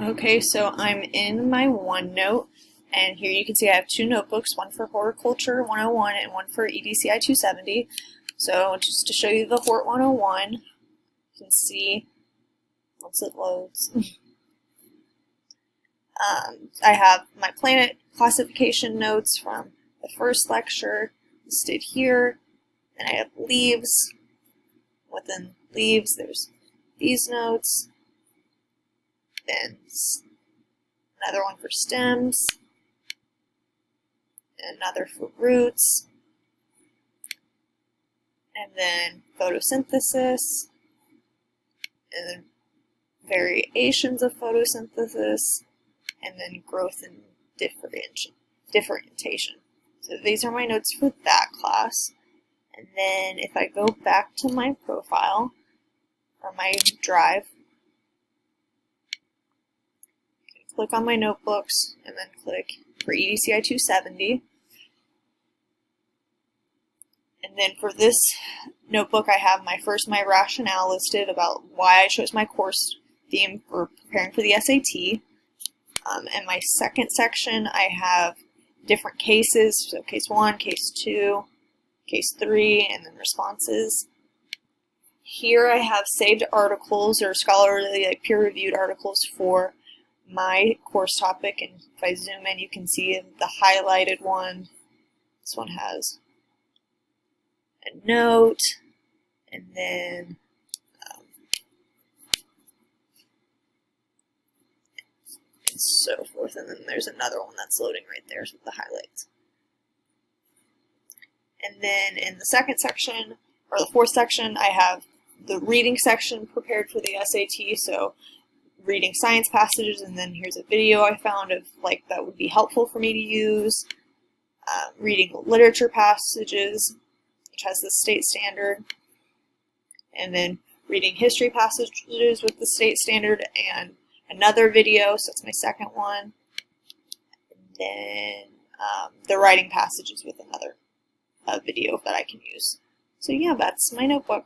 Okay, so I'm in my OneNote, and here you can see I have two notebooks, one for Horticulture 101 and one for EDCI 270. So just to show you the Hort 101, you can see, once it loads, I have my planet classification notes from the first lecture listed here, and I have leaves. Within leaves, there's these notes. Then another one for stems, another for roots, and then photosynthesis, and then variations of photosynthesis, and then growth and differentiation. So these are my notes for that class. And then if I go back to my profile, or my drive, click on my notebooks, and then click for EDCI 270. And then for this notebook, I have my rationale listed about why I chose my course theme for preparing for the SAT. And my second section, I have different cases, so case 1, case 2, case 3, and then responses. Here I have saved articles or scholarly peer-reviewed articles for my course topic, and if I zoom in you can see the highlighted one. This one has a note, and then and so forth, and then there's another one that's loading right there with the highlights. And then in the second section, or the fourth section, I have the reading section prepared for the SAT, so reading science passages, and then here's a video I found of that would be helpful for me to use. Reading literature passages, which has the state standard, and then reading history passages with the state standard, and another video, so that's my second one, and then the writing passages with another video that I can use. So yeah, that's my notebook.